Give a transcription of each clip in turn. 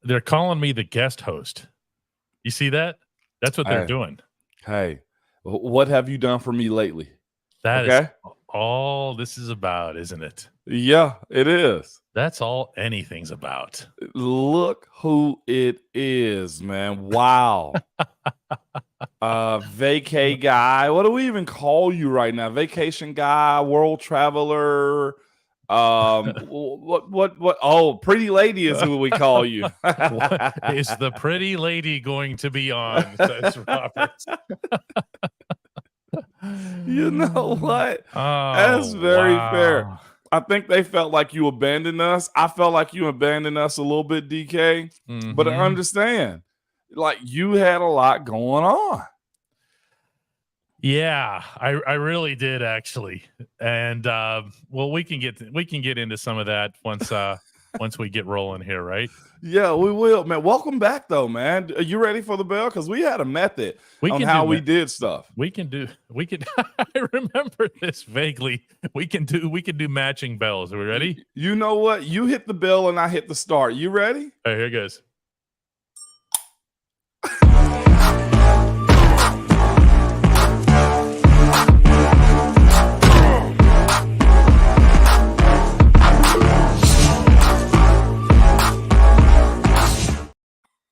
They're calling me the guest host. You see that? That's what they're doing. Hey, what have you done for me lately? That is all this is about, isn't it? Yeah, it is. That's all anything's about. Look who it is, man. Wow. Vacay guy. What do we even call you right now? Vacation guy, world traveler. What? Oh, pretty lady is who we call you. Is the pretty lady going to be on? Says Robert. You know what? That's very fair. I think they felt like you abandoned us. I felt like you abandoned us a little bit, DK. But I understand, like, you had a lot going on. Yeah, I really did, actually. And well, we can get into some of that once we get rolling here, right? Yeah, we will, man. Welcome back, though, man. Are you ready for the bell? Because we had a method on how we did stuff. We can. I remember this vaguely. We can do matching bells. Are we ready? You know what? You hit the bell and I hit the start. You ready? All right, here it goes.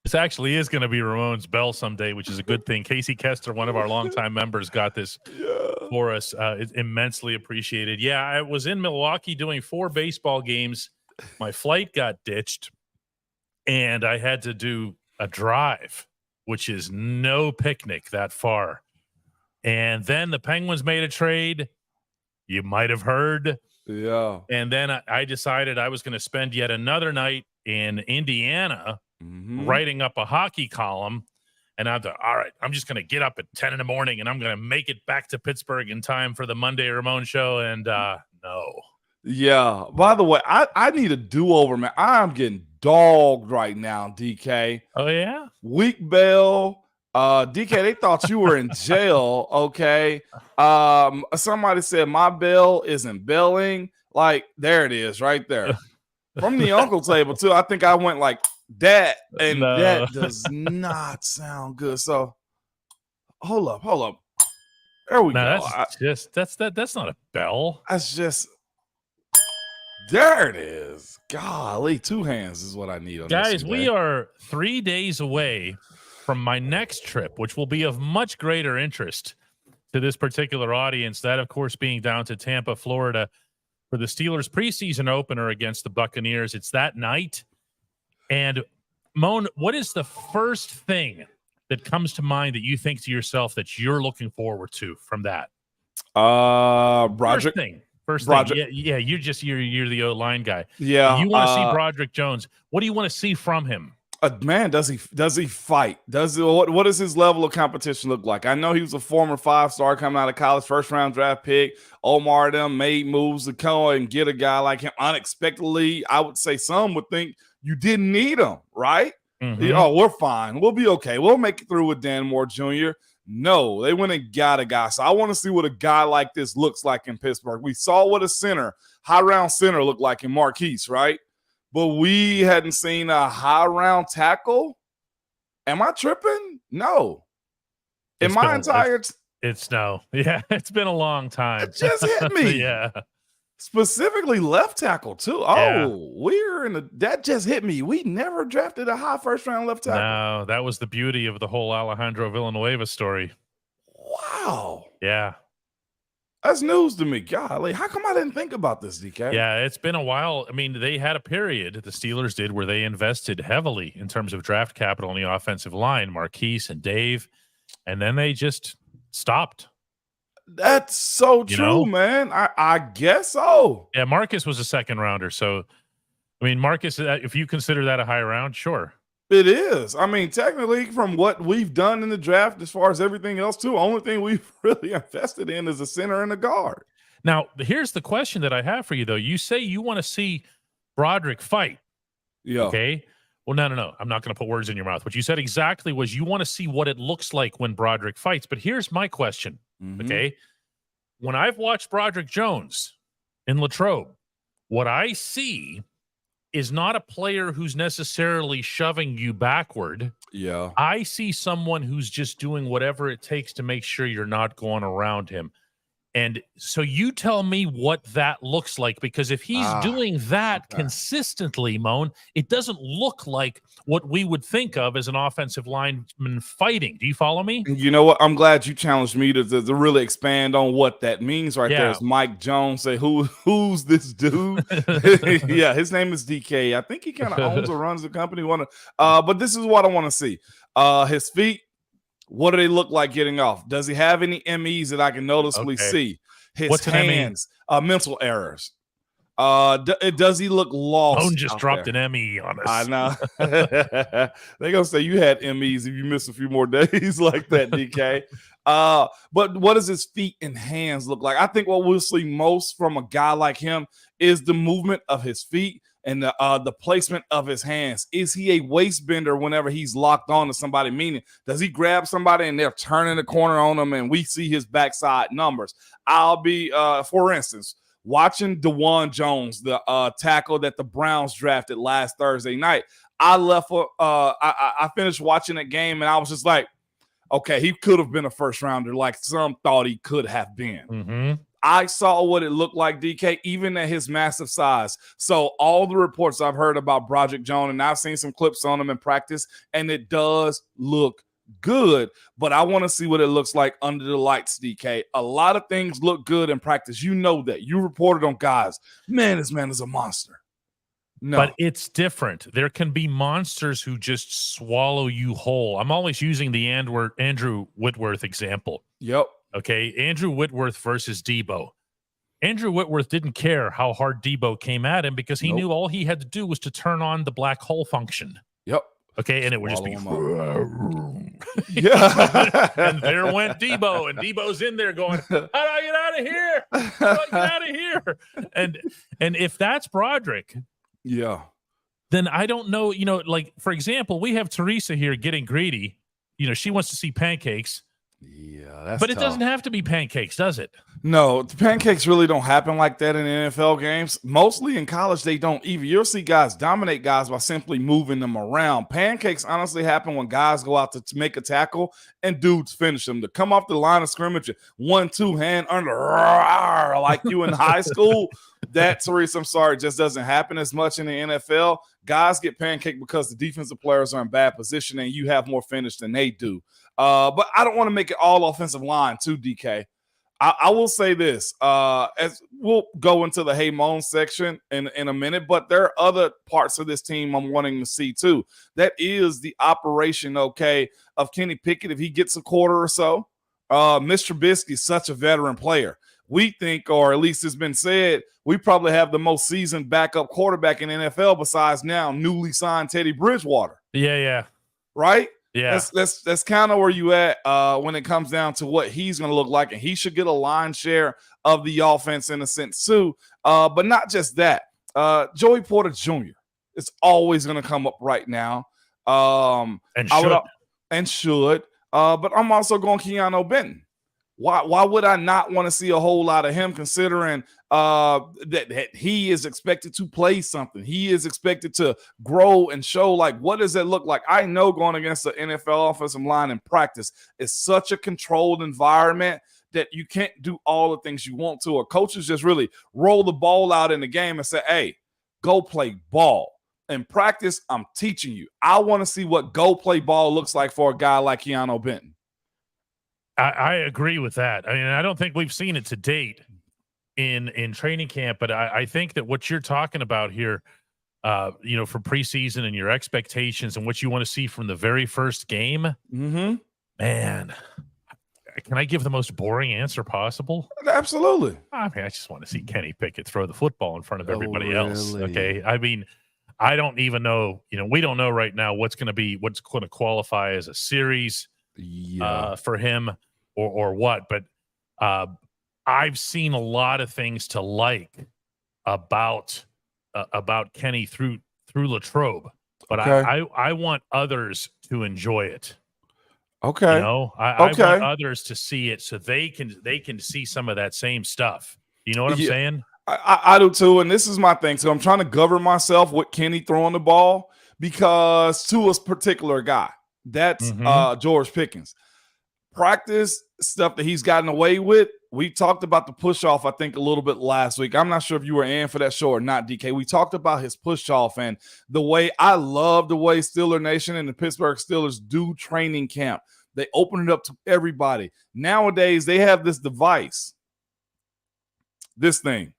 This actually is going to be Ramon's bell someday, which is a good thing. Casey Kester, one of our longtime members, got this for us. It's immensely appreciated. Yeah, I was in Milwaukee doing 4 baseball games. My flight got ditched, and I had to do a drive, which is no picnic that far. And then the Penguins made a trade. You might have heard. Yeah. And then I decided I was going to spend yet another night in Indiana writing up a hockey column. And I thought, all right, I'm just going to get up at 10 in the morning and I'm going to make it back to Pittsburgh in time for the Monday Ramon show. And no. Yeah. By the way, I need a do-over, man. I'm getting dogged right now, DK. Oh, yeah? Week bail. DK, they thought you were in jail, okay? Somebody said my bail isn't bailing. Like, there it is right there. From the uncle table, too. I think I went like that, and that does not sound good. So, hold up. There we go. That's not a bell. That's just, there it is. Golly, 2 hands is what I need on guys, this one, we are 3 days away from my next trip, which will be of much greater interest to this particular audience. That, of course, being down to Tampa, Florida, for the Steelers preseason opener against the Buccaneers. It's that night. And, Moan, what is the first thing that comes to mind that you think to yourself that you're looking forward to from that? Broderick. First thing. Yeah, you're the O-line guy. Yeah. You want to see Broderick Jones. What do you want to see from him? Man, does he fight? What does his level of competition look like? I know he was a former 5-star coming out of college, first-round draft pick. Omar them made moves to come and get a guy like him unexpectedly. I would say some would think you didn't need him, right? Oh, we're fine. We'll be okay. We'll make it through with Dan Moore Jr. No, they went and got a guy. So I want to see what a guy like this looks like in Pittsburgh. We saw what a high-round center looked like in Marquise, right? But we hadn't seen a high-round tackle. Am I tripping? No. It's no. Yeah, it's been a long time. It just hit me. Yeah. Specifically left tackle, too. Oh, that just hit me. We never drafted a high first-round left tackle. No, that was the beauty of the whole Alejandro Villanueva story. Wow. Yeah. That's news to me. Golly, how come I didn't think about this, DK? Yeah, it's been a while. I mean, they had a period, the Steelers did, where they invested heavily in terms of draft capital on the offensive line, Marquise and Dave, and then they just stopped. That's so true, man. I guess so. Yeah, Marcus was a second rounder. So, I mean, Marcus, if you consider that a high round, sure. It is. I mean, technically, from what we've done in the draft, as far as everything else, too, only thing we've really invested in is a center and a guard. Now, here's the question that I have for you, though. You say you want to see Broderick fight. Yeah. Okay. Well, no. I'm not going to put words in your mouth. What you said exactly was you want to see what it looks like when Broderick fights. But here's my question. Okay. When I've watched Broderick Jones in Latrobe, what I see is not a player who's necessarily shoving you backward. Yeah. I see someone who's just doing whatever it takes to make sure you're not going around him. And so you tell me what that looks like, because if he's doing that consistently, Moan, it doesn't look like what we would think of as an offensive lineman fighting. Do you follow me? You know what? I'm glad you challenged me to really expand on what that means right there. As Mike Jones say, who's this dude? Yeah, his name is DK. I think he kind of owns or runs the company. But this is what I want to see. His feet. What do they look like getting off? Does he have any MEs that I can noticeably see? His hands, mental errors. Does he look lost? Bone just dropped an ME on us. I know. They're gonna say you had MEs if you miss a few more days like that, DK. But what does his feet and hands look like? I think what we'll see most from a guy like him is the movement of his feet and the placement of his hands. Is he a waist bender whenever he's locked on to somebody? Meaning, does he grab somebody and they're turning the corner on him and we see his backside numbers? I'll be, for instance, watching Dejan Jones, the tackle that the Browns drafted last Thursday night. I finished watching that game and I was just like, okay, he could have been a first rounder like some thought he could have been. Mm-hmm. I saw what it looked like, DK, even at his massive size. So all the reports I've heard about Broderick Jones, and I've seen some clips on him in practice, and it does look good, but I want to see what it looks like under the lights, DK. A lot of things look good in practice. You know that. You reported on guys. Man, this man is a monster. No. But it's different. There can be monsters who just swallow you whole. I'm always using the Andrew Whitworth example. Yep. Okay, Andrew Whitworth versus Debo. Andrew Whitworth didn't care how hard Debo came at him because he knew all he had to do was to turn on the black hole function. Yep. Okay, and it would just be yeah. And there went Debo, and Debo's in there going, "How do I get out of here? How do I get out of here?" And if that's Broderick, yeah, then I don't know. You know, like for example, we have Teresa here getting greedy. You know, she wants to see pancakes. Yeah, that's but it tough. doesn't have to be pancakes, does it? No, the pancakes really don't happen like that in NFL games. Mostly in college, they don't either. You'll see guys dominate guys by simply moving them around. Pancakes honestly happen when guys go out to make a tackle and dudes finish them. To come off the line of scrimmage, 1-2 hand under like you in high school, that, Teresa, I'm sorry, just doesn't happen as much in the NFL. Guys get pancaked because the defensive players are in bad position and you have more finish than they do. But I don't want to make it all offensive line too, DK. I will say this, as we'll go into the Hey Moan section in a minute, but there are other parts of this team I'm wanting to see too. That is the operation, okay, of Kenny Pickett. If he gets a quarter or so, Mr. Trubisky is such a veteran player. We think, or at least it's been said, we probably have the most seasoned backup quarterback in the NFL besides now newly signed Teddy Bridgewater. Yeah. Right? Yeah. That's kind of where you at when it comes down to what he's going to look like. And he should get a line share of the offense in a sense too. But not just that. Joey Porter Jr. is always going to come up right now. And should. But I'm also going Keanu Benton. Why would I not want to see a whole lot of him, considering that he is expected to play something? He is expected to grow and show, like, what does that look like? I know going against the NFL offensive line in practice is such a controlled environment that you can't do all the things you want to, or coaches just really roll the ball out in the game and say, hey, go play ball. In practice, I'm teaching you. I want to see what go play ball looks like for a guy like Keanu Benton. I agree with that. I mean, I don't think we've seen it to date in training camp, but I think that what you're talking about here, for preseason and your expectations and what you want to see from the very first game, man, can I give the most boring answer possible? Absolutely. I mean, I just want to see Kenny Pickett throw the football in front of everybody else. Okay. I mean, I don't even know, we don't know right now what's going to qualify as a series for him or what, but I've seen a lot of things to like about Kenny through Latrobe, but I want others to enjoy it. Okay. I want others to see it so they can see some of that same stuff. You know what I'm saying? I do too, and this is my thing. So I'm trying to govern myself with Kenny throwing the ball because to a particular guy, that's George Pickens. Practice stuff that he's gotten away with. We talked about the push off, I think, a little bit last week. I'm not sure if you were in for that show or not, DK. We talked about his push off and the way I love the way Steeler Nation and the Pittsburgh Steelers do training camp. They open it up to everybody. Nowadays, they have this device, this thing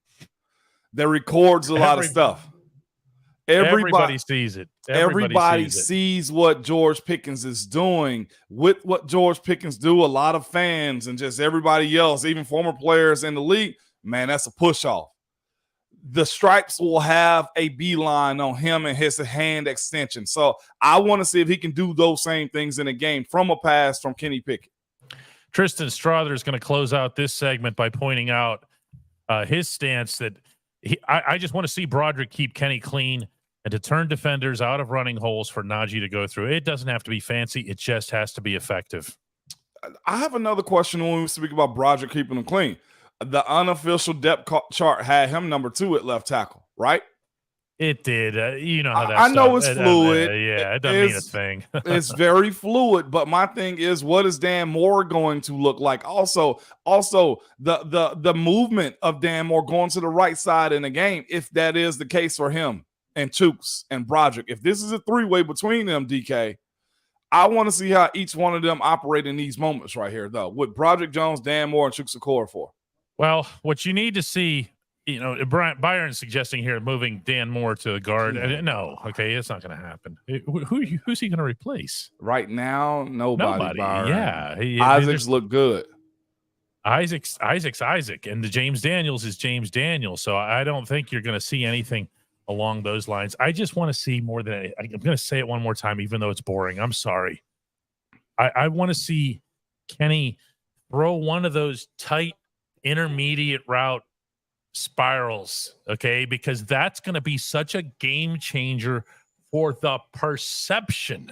that records a lot of stuff. Everybody sees it. Everybody sees what George Pickens is doing. With what George Pickens do, a lot of fans and just everybody else, even former players in the league, man, that's a push off. The stripes will have a beeline on him and his hand extension. So I want to see if he can do those same things in a game from a pass from Kenny Pickett. Tristan Strother is going to close out this segment by pointing out his stance that I just want to see Broderick keep Kenny clean and to turn defenders out of running holes for Najee to go through. It doesn't have to be fancy. It just has to be effective. I have another question when we speak about Broderick keeping him clean. The unofficial depth chart had him number 2 at left tackle, right? It did. You know how that I know it's fluid. Yeah, it doesn't mean a thing. It's very fluid, but my thing is, what is Dan Moore going to look like? Also the movement of Dan Moore going to the right side in the game, if that is the case for him and Chooks and Broderick. If this is a 3-way between them, DK, I want to see how each one of them operate in these moments right here, though, with Broderick Jones, Dan Moore, and Chooks Okorafor. Well, what you need to see, you know, Byron's suggesting here moving Dan Moore to the guard. No, okay, it's not going to happen. Who's he going to replace? Right now, nobody. Byron. Yeah, Isaacs look good. Isaac's Isaac, and the James Daniels is James Daniels. So I don't think you're going to see anything along those lines. I just want to see more than I'm going to say it one more time, even though it's boring. I'm sorry. I want to see Kenny throw one of those tight intermediate route spirals, okay? Because that's going to be such a game changer for the perception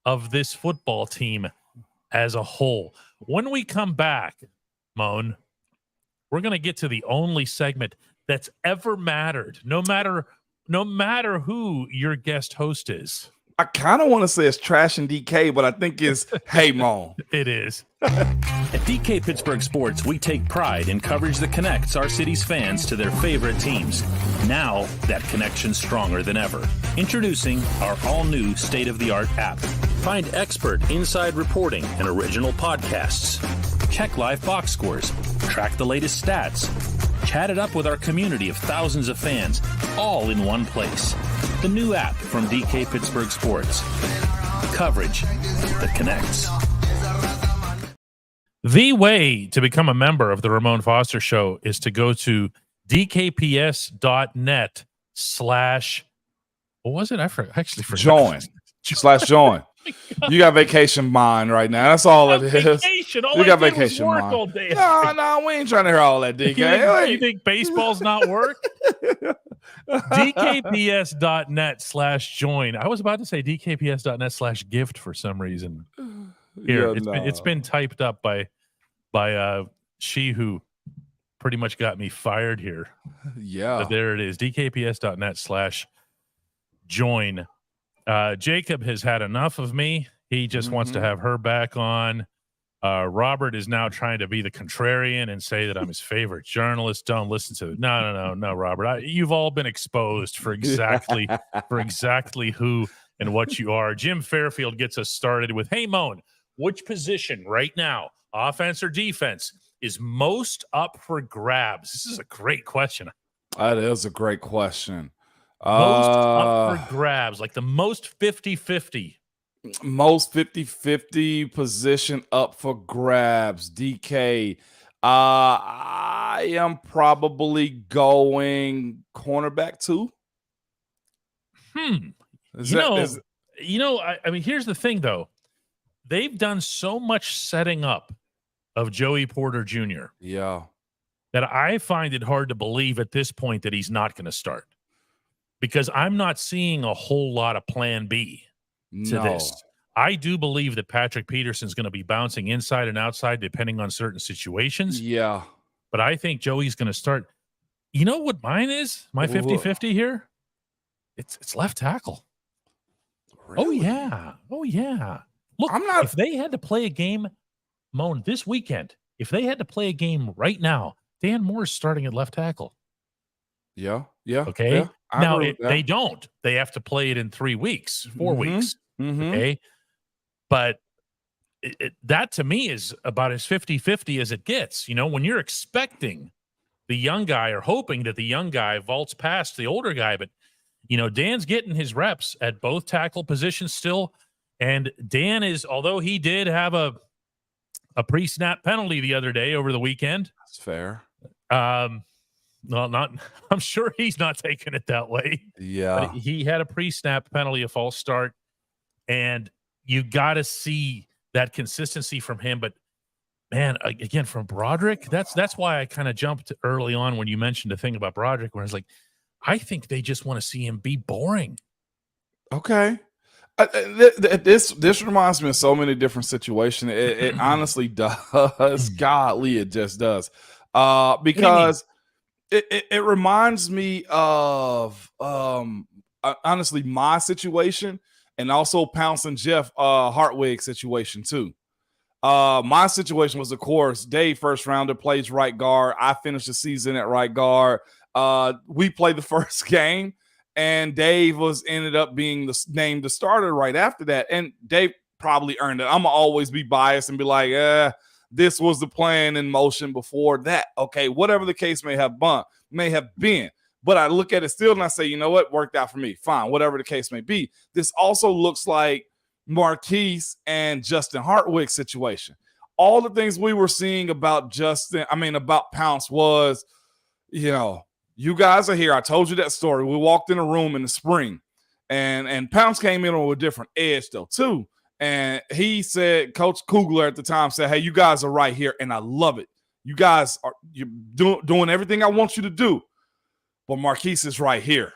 of this football team as a whole. When we come back, Moan, we're going to get to the only segment that's ever mattered, no matter who your guest host is. I kind of want to say it's Trash and DK, but I think it's Hey Mo. It is. At DK Pittsburgh Sports, we take pride in coverage that connects our city's fans to their favorite teams. Now, that connection's stronger than ever. Introducing our all-new state-of-the-art app. Find expert inside reporting and original podcasts. Check live box scores. Track the latest stats. Chat it up with our community of thousands of fans, all in one place. The new app from DK Pittsburgh Sports. Coverage that connects. The way to become a member of the Ramon Foster Show is to go to dkps.net/ what was it? I actually forgot. Join. You got vacation mind right now. That's all it is. Vacation. All you got vacation work mind all day. No, we ain't trying to hear all that, DK. You think baseball's not work? dkps.net/join. I was about to say dkps.net/gift for some reason. Here, it's been typed up by she who pretty much got me fired here. Yeah. But there it is. dkps.net/join. Jacob has had enough of me. He just wants to have her back on. Robert is now trying to be the contrarian and say that I'm his favorite journalist. Don't listen to it. No, Robert. You've all been exposed for exactly who and what you are. Jim Fairfield gets us started with, hey, Moan, which position right now, offense or defense, is most up for grabs? This is a great question. That is a great question. Most up for grabs, like the most 50-50. Most 50-50 position up for grabs. DK. I am probably going cornerback 2. I mean, here's the thing, though. They've done so much setting up of Joey Porter Jr. Yeah. That I find it hard to believe at this point that he's not going to start. Because I'm not seeing a whole lot of plan B to this. I do believe that Patrick Peterson's going to be bouncing inside and outside depending on certain situations. Yeah. But I think Joey's going to start. You know what mine is? My Whoa. 50-50 here? It's left tackle. Really? Oh, yeah. Oh, yeah. Look, if they had to play a game, Moan, this weekend, if they had to play a game right now, Dan Moore's starting at left tackle. Yeah. Okay. Yeah, Now, they don't. They have to play it in 3 weeks, 4 weeks. Okay. But that to me is about as 50-50 as it gets. You know, when you're expecting the young guy or hoping that the young guy vaults past the older guy, but, you know, Dan's getting his reps at both tackle positions still. And Dan is, although he did have a pre-snap penalty the other day over the weekend. That's fair. Well, I'm sure he's not taking it that way. Yeah. But he had a pre-snap penalty, a false start, and you got to see that consistency from him. But man, again, from Broderick, that's why I kind of jumped early on when you mentioned the thing about Broderick, where I was like, I think they just want to see him be boring. Okay. This reminds me of so many different situations. It honestly does. Godly, it just does. Because it reminds me of honestly my situation, and also Pounce and Jeff Hartwig situation too. My situation was, of course, Dave, first rounder, plays right guard. I finished the season at right guard. We played the first game, and Dave ended up being named the starter right after that. And Dave probably earned it. I'm gonna always be biased and be like, this was the plan in motion before that. Okay, whatever the case may have been. But I look at it still and I say, you know what, worked out for me. Fine, whatever the case may be. This also looks like Marquise and Justin Hartwig situation. All the things we were seeing about about Pounce was, you know, you guys are here. I told you that story. We walked in a room in the spring, and Pounce came in on a different edge though too. And he said, Coach Kugler at the time said, hey, you guys are right here, and I love it. You're doing everything I want you to do. But Marquise is right here.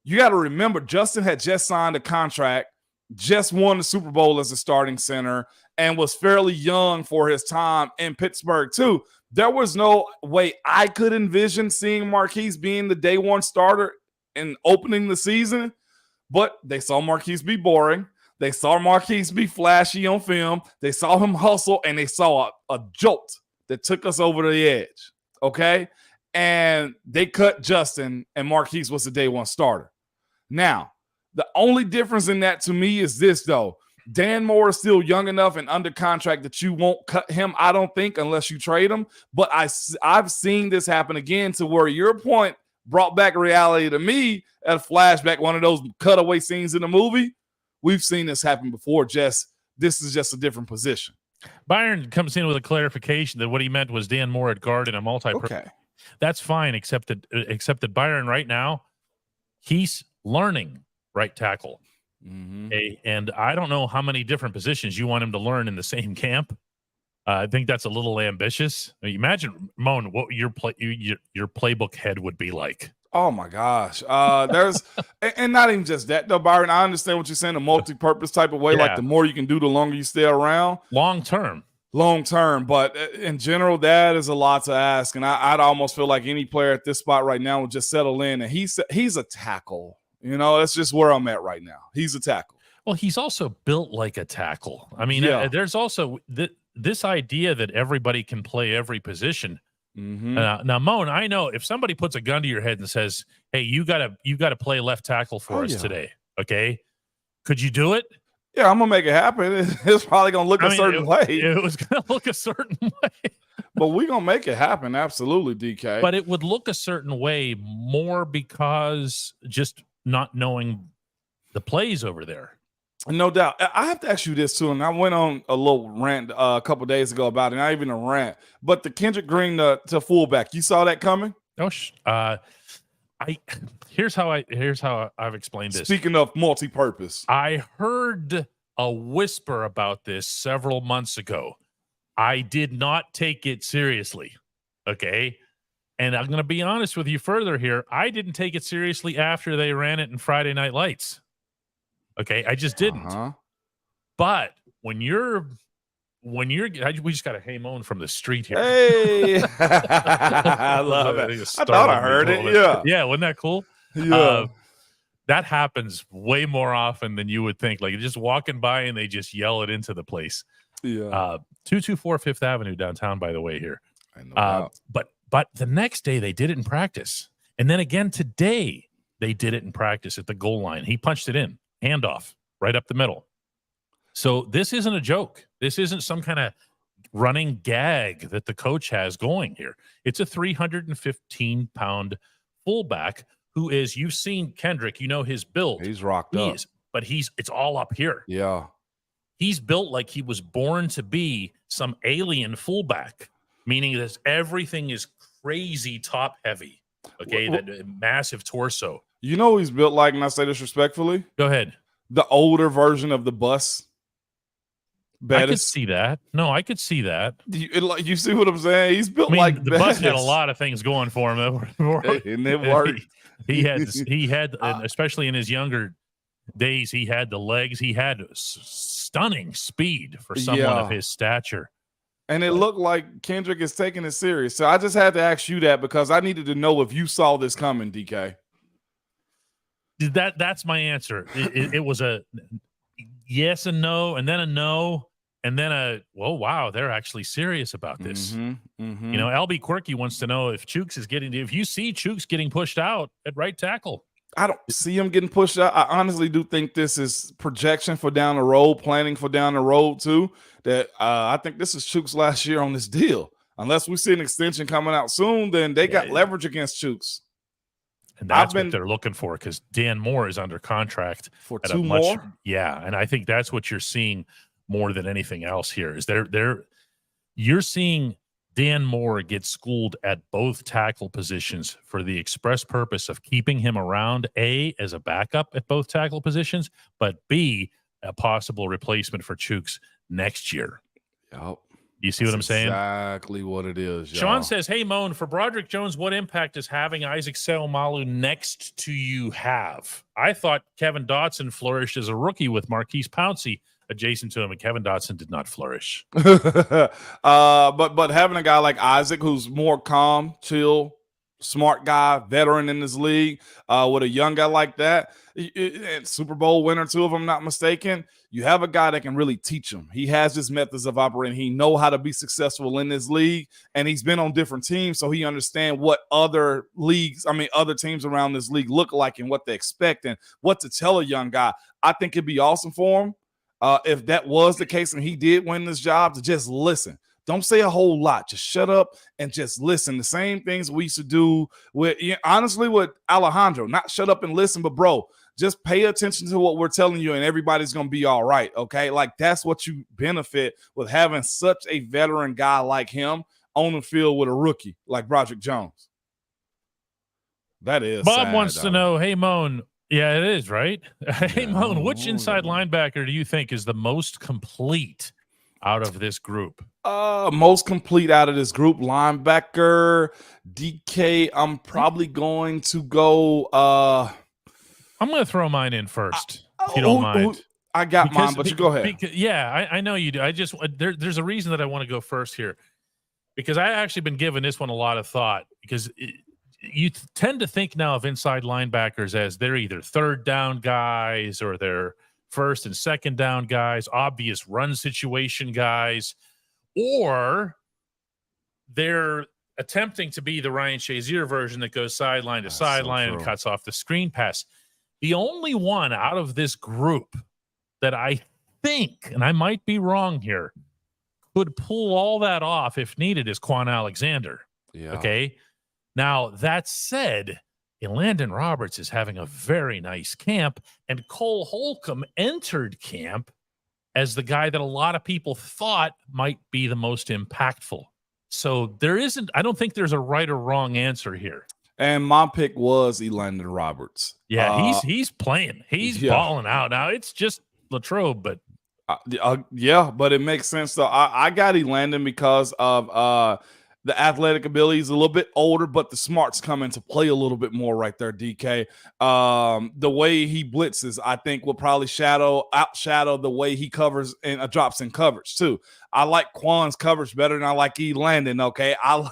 You got to remember, Justin had just signed a contract, just won the Super Bowl as a starting center, and was fairly young for his time in Pittsburgh too. There was no way I could envision seeing Marquise being the day one starter and opening the season, but they saw Marquise be boring. They saw Marquise be flashy on film. They saw him hustle, and they saw a jolt that took us over the edge, okay? And they cut Justin, and Marquise was the day one starter. Now, the only difference in that to me is this, though. Dan Moore is still young enough and under contract that you won't cut him, I don't think, unless you trade him. But I've seen this happen again, to where your point brought back reality to me at a flashback, one of those cutaway scenes in the movie. We've seen this happen before. This is just a different position. Byron comes in with a clarification that what he meant was Dan Moore at guard and a multi-purpose. Okay. That's fine, except that Byron right now, he's learning right tackle. And I don't know how many different positions you want him to learn in the same camp. I think that's a little ambitious. I mean, imagine, Moan, what your playbook head would be like. Oh my gosh. There's and not even just that though, Byron. I understand what you're saying, a multi-purpose type of way. Yeah. Like the more you can do, the longer you stay around. Long term. But in general, that is a lot to ask. And I'd almost feel like any player at this spot right now will just settle in. And he's a tackle. You know, that's just where I'm at right now. He's a tackle. Well, he's also built like a tackle. I mean, there's also this idea that everybody can play every position. Now, Moan, I know if somebody puts a gun to your head and says, "Hey, you gotta play left tackle for us today," okay? Could you do it? Yeah, I'm gonna make it happen. It's probably gonna look a certain way. It was gonna look a certain way, but we're gonna make it happen. Absolutely, DK. But it would look a certain way more because just not knowing the plays over there. No doubt. I have to ask you this too, and I went on a little rant a couple days ago about it. Not even a rant, but the Kendrick Green to fullback. You saw that coming? Oh, here's how I've explained this. Speaking of multi-purpose, I heard a whisper about this several months ago. I did not take it seriously. Okay. And I'm going to be honest with you further here. I didn't take it seriously after they ran it in Friday Night Lights. Okay. I just didn't. But when when we just got a hey moan from the street here. Hey, I love it. I thought I heard it. Yeah, wasn't that cool? Yeah. That happens way more often than you would think. Like you're just walking by and they just yell it into the place. Yeah. 224 Fifth Avenue downtown, by the way, here. I know. But the next day they did it in practice. And then again today, they did it in practice at the goal line. He punched it in, handoff, right up the middle. So this isn't a joke. This isn't some kind of running gag that the coach has going here. It's a 315-pound fullback who is, you've seen Kendrick, you know his build. He's rocked up. But it's all up here. Yeah. He's built like he was born to be some alien fullback, meaning that everything is crazy top heavy. Okay, that massive torso. You know he's built like, and I say this respectfully? Go ahead. The older version of the bus. Bettis. I could see that. No, I could see that. You see what I'm saying? He's built like the bus had a lot of things going for him. And it worked. He had, especially in his younger days, he had the legs. He had stunning speed for someone of his stature. And it looked like Kendrick is taking it serious. So I just had to ask you that because I needed to know if you saw this coming, DK. That's my answer. It was a yes and no, and then a no, and then a, wow, they're actually serious about this. Mm-hmm, mm-hmm. You know, LB Quirky wants to know if you see Chooks getting pushed out at right tackle. I don't see him getting pushed out. I honestly do think this is projection for down the road, planning for down the road too. That I think this is Chooks' last year on this deal. Unless we see an extension coming out soon, then they got leverage against Chooks. And that's what they're looking for because Dan Moore is under contract for 2 more. Yeah, and I think that's what you're seeing more than anything else here is you're seeing Dan Moore get schooled at both tackle positions for the express purpose of keeping him around, A, as a backup at both tackle positions, but B, a possible replacement for Chooks next year. Yep. You see what I'm saying? Exactly what it is. Y'all. Sean says, hey, Moan, for Broderick Jones, what impact does having Isaac Seumalo next to you have? I thought Kevin Dotson flourished as a rookie with Marquise Pouncey adjacent to him, and Kevin Dotson did not flourish. But having a guy like Isaac who's more calm, chill, smart guy, veteran in this league, with a young guy like that, Super Bowl winner too, if I'm not mistaken, you have a guy that can really teach him. He has his methods of operating. He know how to be successful in this league, and he's been on different teams, so he understands what other teams around this league look like and what they expect and what to tell a young guy. I think it'd be awesome for him if that was the case and he did win this job to just listen. Don't say a whole lot. Just shut up and just listen. The same things we used to do with Alejandro. Not shut up and listen, but bro, just pay attention to what we're telling you and everybody's going to be all right, okay? Like that's what you benefit with having such a veteran guy like him on the field with a rookie like Broderick Jones. That is Bob wants to know, hey, Moan. Yeah, it is, right? Hey, Moan, which inside linebacker do you think is the most complete out of this group? Most complete out of this group, linebacker, DK. I'm probably going to go. I'm going to throw mine in first, if you don't mind. I got mine, but you go ahead. I know you do. I just there's a reason that I want to go first here because I actually been giving this one a lot of thought because you tend to think now of inside linebackers as they're either third down guys or they're first and second down guys, obvious run situation guys, or they're attempting to be the Ryan Shazier version that goes sideline to sideline and cuts off the screen pass. The only one out of this group that I think, and I might be wrong here, could pull all that off if needed is Quan Alexander. Yeah. Okay. Now, that said, Landon Roberts is having a very nice camp, and Cole Holcomb entered camp as the guy that a lot of people thought might be the most impactful. So I don't think there's a right or wrong answer here. And my pick was Landon Roberts. Yeah, he's playing. He's balling out. Now, it's just Latrobe, but. But it makes sense, though. I got Landon because of The athletic ability is a little bit older, but the smarts come into play a little bit more right there, DK. The way he blitzes, I think, will probably outshadow the way he covers and drops in coverage too. I like Quan's coverage better than I like E. Landon. Okay, I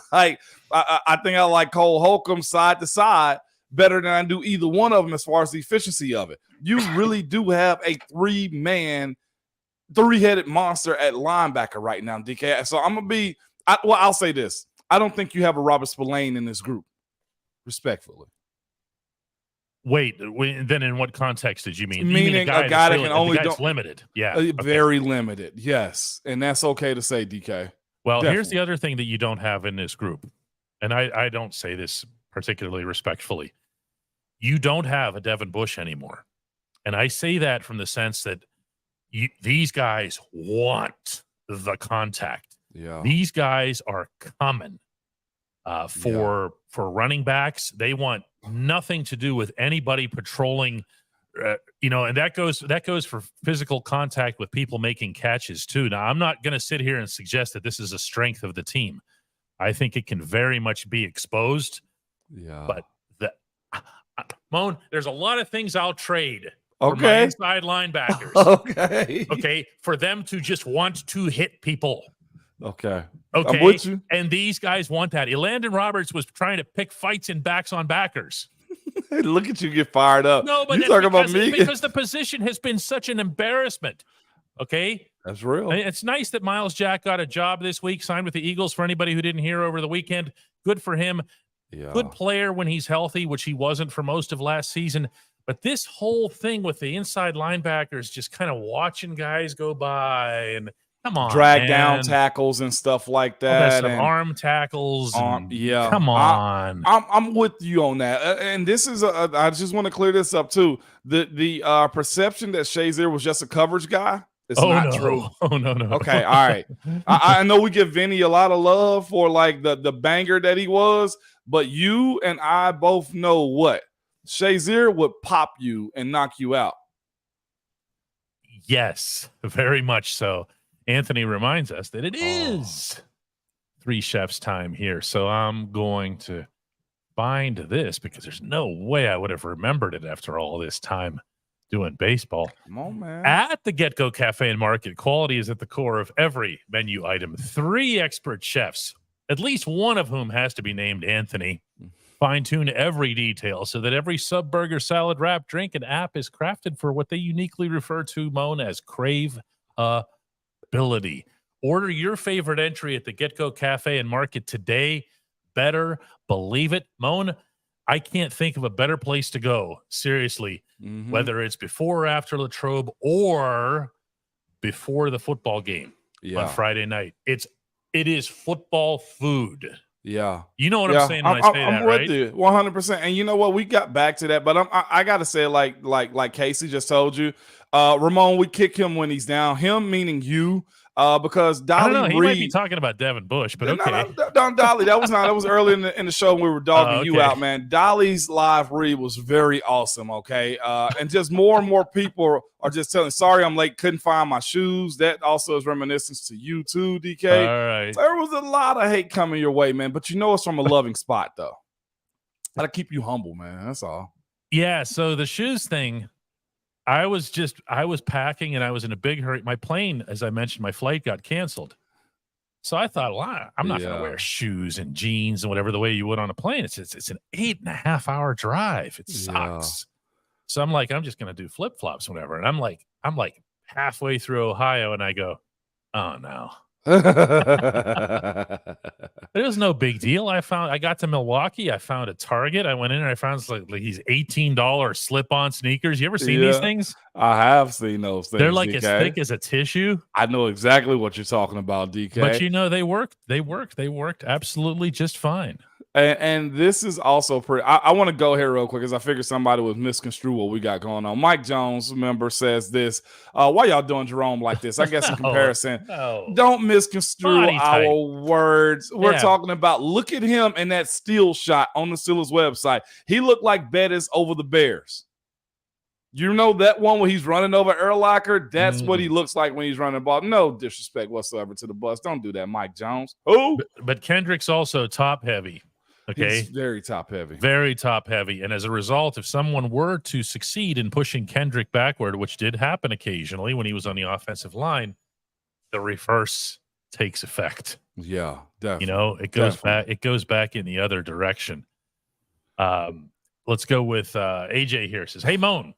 think I like Cole Holcomb side to side better than I do either one of them as far as the efficiency of it. You really do have a three-headed monster at linebacker right now, DK. So I'm gonna be. I'll say this. I don't think you have a Robert Spillane in this group, respectfully. Wait, then in what context did you mean? Meaning a guy that can only – limited. Yeah. Okay. Very limited, yes. And that's okay to say, DK. Well, here's the other thing that you don't have in this group, and I don't say this particularly respectfully. You don't have a Devin Bush anymore. And I say that from the sense that these guys want the contact. Yeah. These guys are coming for running backs. They want nothing to do with anybody patrolling, and that goes for physical contact with people making catches too. Now, I'm not going to sit here and suggest that this is a strength of the team. I think it can very much be exposed. Yeah. But Moan, there's a lot of things I'll trade. Okay. For my inside linebackers. Okay. For them to just want to hit people. Okay. I'm with you. And these guys want that. Elandon Roberts was trying to pick fights in backs on backers. Hey, look at you get fired up. No, but you talking about me because the position has been such an embarrassment. Okay, that's real. It's nice that Miles Jack got a job this week, signed with the Eagles. For anybody who didn't hear over the weekend, good for him. Yeah. Good player when he's healthy, which he wasn't for most of last season. But this whole thing with the inside linebackers, just kind of watching guys go by and. Come on, drag down tackles and stuff like that, and arm tackles. Yeah, come on. I'm with you on that. And this is I just want to clear this up too. The perception that Shazier was just a coverage guy is not true. Oh no. Okay, all right. I know we give Vinny a lot of love for like the banger that he was, but you and I both know what Shazier would pop you and knock you out. Yes, very much so. Anthony reminds us that it is Three Chefs time here. So I'm going to find this because there's no way I would have remembered it after all this time doing baseball. Come on, man. At the Get-Go Cafe and Market, quality is at the core of every menu item. 3 expert chefs, at least one of whom has to be named Anthony, fine-tune every detail so that every sub, burger, salad, wrap, drink, and app is crafted for what they uniquely refer to, Moan, as crave ability. Order your favorite entry at the Get-Go Cafe and Market today. Better believe it. Moan, I can't think of a better place to go, seriously, whether it's before or after Latrobe or before the football game on Friday night. It is football food. Yeah. You know what I'm saying when I say I'm that, right? with you 100%. And you know what? We got back to that, but I got to say it like Casey just told you. Ramon, we kick him when he's down. Him meaning you, because Dolly I don't know, he Reed, might be talking about Devin Bush, but okay. No, Dolly, that was early in the show when we were dogging you out, man. Dolly's live read was very awesome, okay? And just more and more people are just telling, sorry I'm late, couldn't find my shoes. That also is reminiscence to you too, DK. All right. There was a lot of hate coming your way, man, but you know it's from a loving spot, though. Gotta keep you humble, man. That's all. Yeah, so the shoes thing, I was packing and I was in a big hurry. My plane, as I mentioned, my flight got canceled. So I thought, well, I'm not going to wear shoes and jeans and whatever the way you would on a plane. It's an 8.5 hour drive. It sucks. So I'm like, I'm just going to do flip flops, whatever. And I'm like halfway through Ohio, and I go, oh no. It was no big deal. I got to Milwaukee. I found a Target. I went in and I found like these $18 slip-on sneakers. You ever seen these things? I have seen those things. They're like DK. as thick as a tissue. I know exactly what you're talking about, DK. But you know, they worked. They worked absolutely just fine. And this is also pretty. I want to go here real quick because I figured somebody would misconstrue what we got going on. Mike Jones, member, says this. Why y'all doing Jerome like this? I guess in comparison, don't misconstrue our words. We're talking about, look at him in that steal shot on the Steelers website. He looked like Bettis over the Bears. You know that one where he's running over Urlacher? That's what he looks like when he's running the ball. No disrespect whatsoever to the bus. Don't do that, Mike Jones. Who? But Kendrick's also top heavy. Okay. He's very top heavy. Very top heavy. And as a result, if someone were to succeed in pushing Kendrick backward, which did happen occasionally when he was on the offensive line, the reverse takes effect. Yeah, definitely. You know, it goes back in the other direction. Let's go with AJ here. Says, hey, Moan,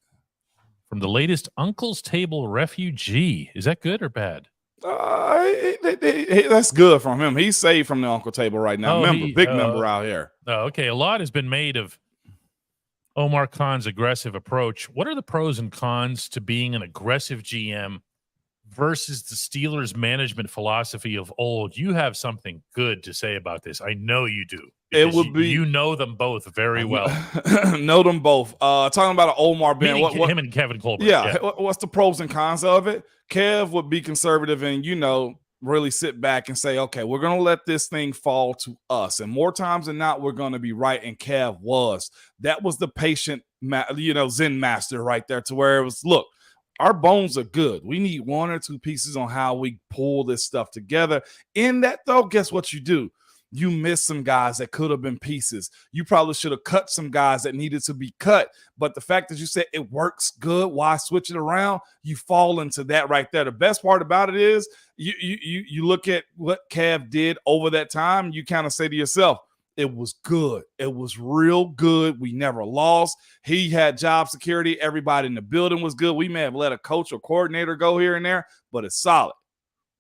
from the latest Uncle's Table refugee. Is that good or bad? That's good from him. He's saved from the Uncle Table right now. Big member out here. Okay, a lot has been made of Omar Khan's aggressive approach. What are the pros and cons to being an aggressive GM versus the Steelers' management philosophy of old? You have something good to say about this. I know you do. It would be, you know them both very well. Know them both. Talking about an Omar Ben, him and Kevin Colbert. Yeah, what's the pros and cons of it? Kev would be conservative and really sit back and say, okay, we're going to let this thing fall to us. And more times than not, we're going to be right. And Kev was. That was the patient, Zen master right there, to where it was, look, our bones are good. We need one or two pieces on how we pull this stuff together. In that, though, guess what you do? You miss some guys that could have been pieces. You probably should have cut some guys that needed to be cut. But the fact that you said it works good, why switch it around? You fall into that right there. The best part about it is you look at what Cav did over that time. You kind of say to yourself, it was good. It was real good. We never lost. He had job security. Everybody in the building was good. We may have let a coach or coordinator go here and there, but it's solid.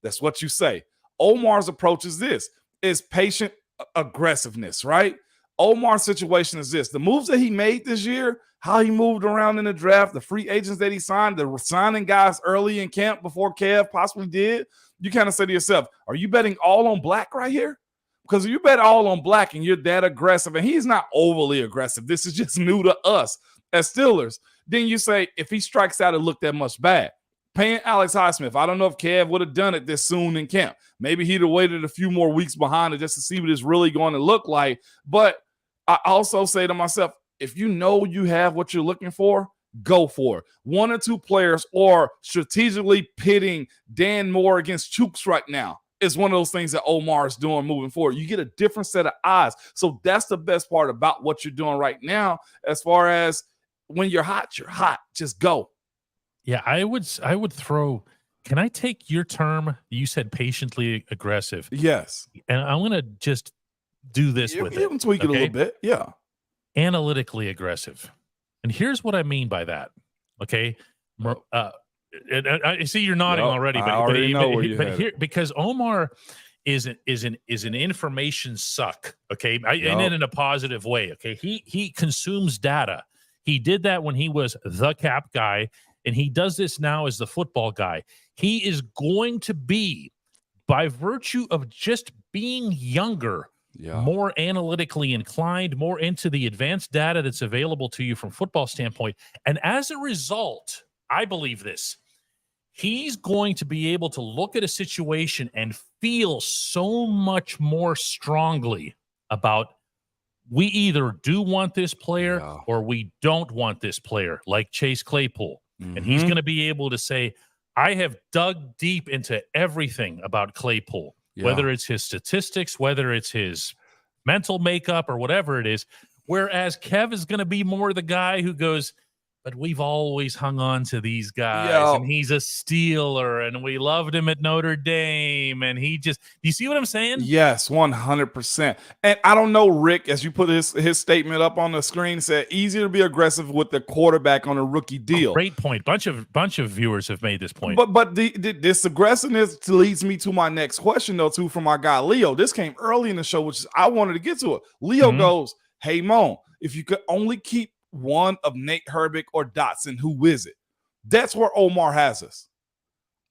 That's what you say. Omar's approach is this. Is patient aggressiveness, right? Omar's situation is this. The moves that he made this year, how he moved around in the draft, the free agents that he signed, the signing guys early in camp before Kev possibly did, you kind of say to yourself, are you betting all on black right here? Because if you bet all on black and you're that aggressive, and he's not overly aggressive, this is just new to us as Steelers, then you say, if he strikes out, it looked that much bad. Paying Alex Highsmith, I don't know if Kev would have done it this soon in camp. Maybe he'd have waited a few more weeks behind it just to see what it's really going to look like. But I also say to myself, if you know you have what you're looking for, go for it. One or two players, or strategically pitting Dan Moore against Chooks right now is one of those things that Omar is doing moving forward. You get a different set of eyes. So that's the best part about what you're doing right now. As far as when you're hot, you're hot. Just go. Yeah, I would throw. Can I take your term? You said patiently aggressive. Yes. And I'm going to just do this with it. You can tweak it a little bit. Yeah. Analytically aggressive. And here's what I mean by that. Okay. I see you're nodding already, but because Omar is an information suck. Okay. And in a positive way. Okay. He consumes data. He did that when he was the cap guy. And he does this now as the football guy. He is going to be, by virtue of just being younger, more analytically inclined, more into the advanced data that's available to you from football standpoint. And as a result, I believe this, he's going to be able to look at a situation and feel so much more strongly about, we either do want this player or we don't want this player, like Chase Claypool. And he's going to be able to say, I have dug deep into everything about Claypool, whether it's his statistics, whether it's his mental makeup or whatever it is. Whereas Kev is going to be more the guy who goes, but we've always hung on to these guys, and he's a Steeler, and we loved him at Notre Dame, and he just – you see what I'm saying? Yes, 100%. And I don't know, Rick, as you put his statement up on the screen, said easier to be aggressive with the quarterback on a rookie deal. Great point. Bunch of viewers have made this point. But this aggressiveness leads me to my next question, though, too, from our guy Leo. This came early in the show, which is I wanted to get to it. Leo goes, hey, Mon, if you could only keep one of Nate Herbig or Dotson, who is it? That's where Omar has us.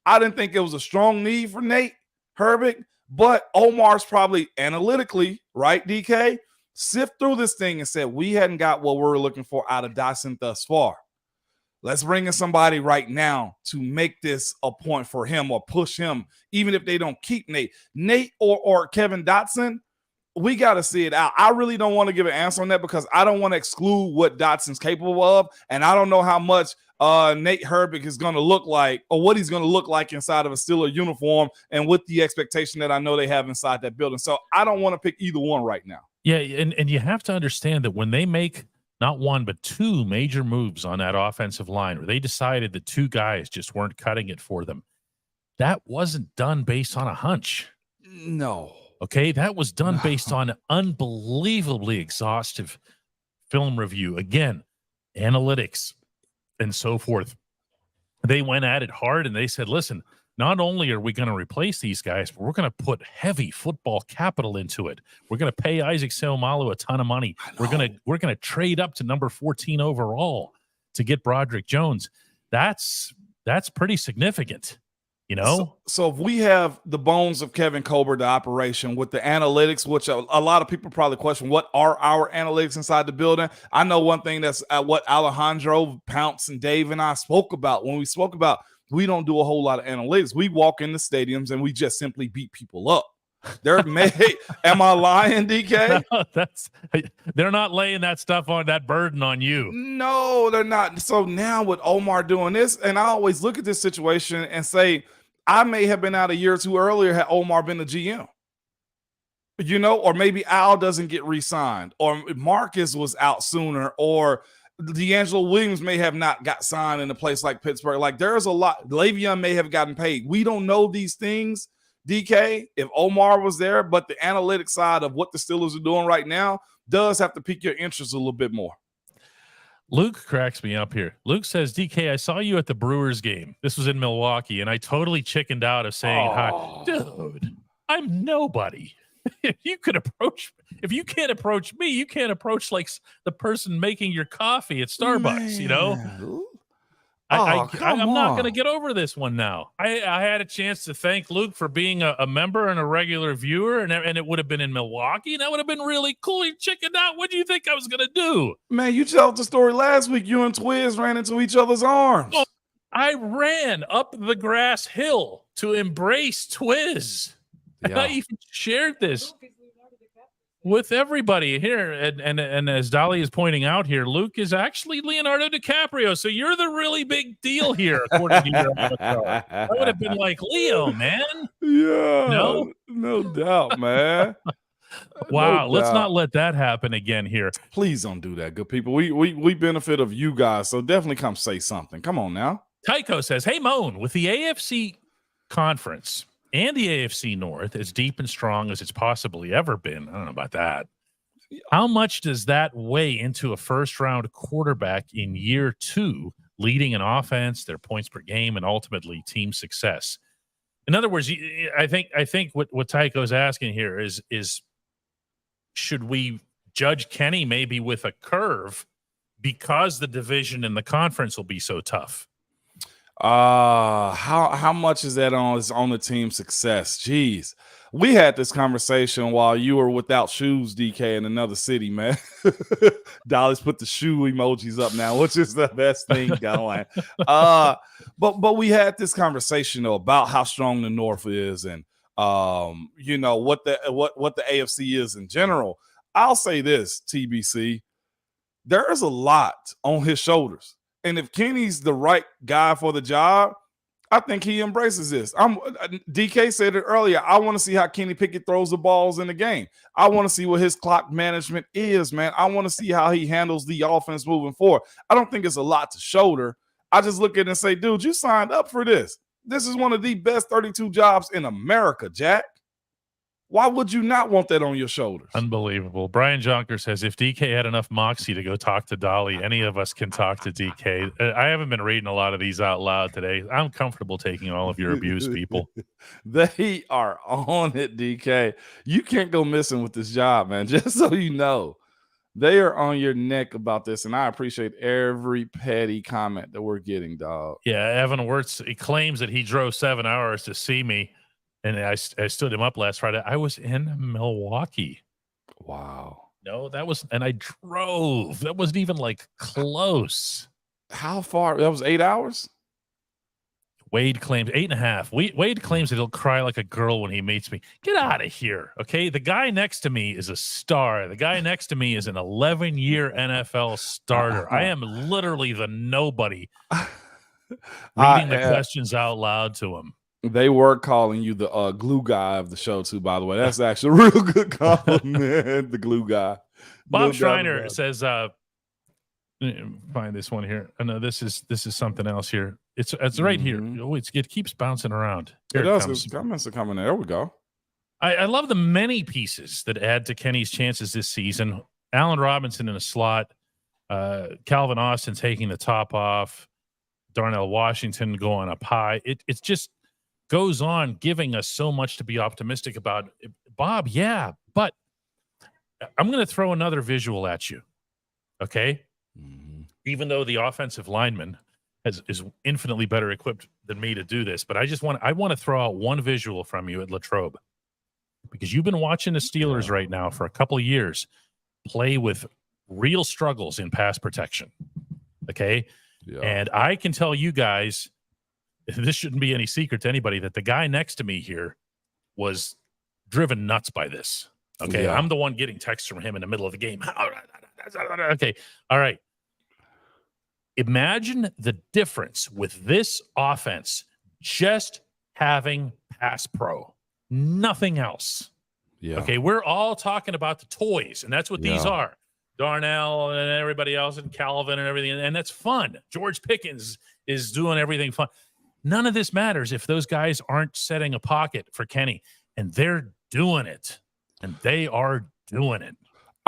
I didn't think it was a strong need for Nate Herbig, but Omar's probably analytically, right, DK, sift through this thing and said, we hadn't got what we're looking for out of Dotson thus far. Let's bring in somebody right now to make this a point for him or push him, even if they don't keep Nate. Nate or Kevin Dotson, we got to see it out. I really don't want to give an answer on that because I don't want to exclude what Dotson's capable of, and I don't know how much Nate Herbig is going to look like, or what he's going to look like inside of a Steeler uniform, and with the expectation that I know they have inside that building. So I don't want to pick either one right now. Yeah, and you have to understand that when they make not one but two major moves on that offensive line, where they decided the two guys just weren't cutting it for them, that wasn't done based on a hunch. No. Okay, that was done based on unbelievably exhaustive film review. Again, analytics and so forth. They went at it hard and they said, listen, not only are we going to replace these guys, but we're going to put heavy football capital into it. We're going to pay Isaac Seumalo a ton of money. We're going to trade up to number 14 overall to get Broderick Jones. That's pretty significant. You know, so if we have the bones of Kevin Colbert, the operation with the analytics, which a lot of people probably question, what are our analytics inside the building? I know one thing that's what Alejandro, Pounce, and Dave and I spoke about when we spoke about we don't do a whole lot of analytics. We walk in the stadiums and we just simply beat people up. Am I lying, DK? No, they're not laying that stuff on, that burden on you. No, they're not. So now with Omar doing this, and I always look at this situation and say, I may have been out a year or two earlier had Omar been the GM. You know, or maybe Al doesn't get re-signed, or Marcus was out sooner, or D'Angelo Williams may have not got signed in a place like Pittsburgh. Like there's a lot. Le'Veon may have gotten paid. We don't know these things, DK, if Omar was there, but the analytic side of what the Steelers are doing right now does have to pique your interest a little bit more. Luke cracks me up here. Luke says, DK, I saw you at the Brewers game. This was in Milwaukee, and I totally chickened out of saying hi. Dude, I'm nobody. If you can't approach me, you can't approach like the person making your coffee at Starbucks, man. You know? I'm not going to get over this one now. I had a chance to thank Luke for being a member and a regular viewer, and it would have been in Milwaukee, and that would have been really cool. You chickened out. What do you think I was going to do? Man, you told the story last week. You and Twiz ran into each other's arms. Oh, I ran up the grass hill to embrace Twiz. Yeah. And I even shared this with everybody here, and as Dolly is pointing out here, Luke is actually Leonardo DiCaprio, so you're the really big deal here, according to your avatar. I would have been like, Leo, man. Yeah, no doubt, man. Wow, let's not let that happen again here. Please don't do that, good people. We benefit of you guys, so definitely come say something. Come on now. Tycho says, hey, Moan, with the AFC conference and the AFC North as deep and strong as it's possibly ever been, I don't know about that. How much does that weigh into a first-round quarterback in year two, leading an offense, their points per game, and ultimately team success? In other words, I think what Tycho's asking here is should we judge Kenny maybe with a curve because the division and the conference will be so tough? How much is that on the team's success? Jeez, we had this conversation while you were without shoes, DK, in another city, man. Dolly's put the shoe emojis up now, which is the best thing going. But we had this conversation though about how strong the North is, and you know what the AFC is in general. I'll say this, TBC, there is a lot on his shoulders. And if Kenny's the right guy for the job, I think he embraces this. DK said it earlier. I want to see how Kenny Pickett throws the balls in the game. I want to see what his clock management is, man. I want to see how he handles the offense moving forward. I don't think it's a lot to shoulder. I just look at it and say, dude, you signed up for this. This is one of the best 32 jobs in America, Jack. Why would you not want that on your shoulders? Unbelievable. Brian Jonker says, if DK had enough moxie to go talk to Dolly, any of us can talk to DK. I haven't been reading a lot of these out loud today. I'm comfortable taking all of your abuse, people. They are on it, DK. You can't go missing with this job, man, just so you know. They are on your neck about this, and I appreciate every petty comment that we're getting, dog. Yeah, Evan Wirtz, he claims that he drove 7 hours to see me. And I stood him up last Friday. I was in Milwaukee. Wow. No, and I drove. That wasn't even like close. How far? That was 8 hours? Wade claims 8.5. Wade claims that he'll cry like a girl when he meets me. Get out of here. Okay. The guy next to me is a star. The guy next to me is an 11-year NFL starter. I am literally the nobody reading the questions out loud to him. They were calling you the glue guy of the show, too, by the way. That's actually a real good compliment, the glue guy. Bob Schreiner says, find this one here. Oh, no, this is something else here. It's right here. Oh, it keeps bouncing around. Here it does. Comments are coming. There we go. I love the many pieces that add to Kenny's chances this season. Allen Robinson in a slot, Calvin Austin taking the top off, Darnell Washington going up high. It just goes on giving us so much to be optimistic about. Bob, yeah, but I'm going to throw another visual at you, okay? Even though the offensive lineman is infinitely better equipped than me to do this, but I want to throw out one visual from you at Latrobe, because you've been watching the Steelers right now for a couple of years play with real struggles in pass protection, okay? Yeah. And I can tell you guys, this shouldn't be any secret to anybody, that the guy next to me here was driven nuts by this. Okay. Yeah. I'm the one getting texts from him in the middle of the game. Okay. All right. Imagine the difference with this offense just having pass pro, nothing else. Yeah. Okay. We're all talking about the toys, and that's what these are. Darnell and everybody else, and Calvin and everything. And that's fun. George Pickens is doing everything fun. None of this matters if those guys aren't setting a pocket for Kenny, and they're doing it, and they are doing it.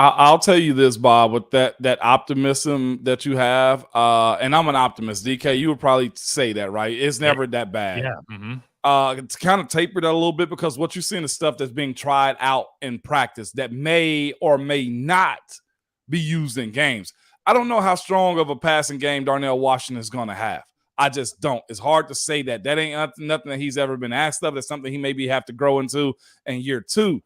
I'll tell you this, Bob, with that optimism that you have, and I'm an optimist, DK, you would probably say that, right? It's never that bad. Yeah. Mm-hmm. It's kind of tapered a little bit, because what you're seeing is stuff that's being tried out in practice that may or may not be used in games. I don't know how strong of a passing game Darnell Washington is going to have. I just don't. It's hard to say that. That ain't nothing that he's ever been asked of. That's something he maybe have to grow into in year two.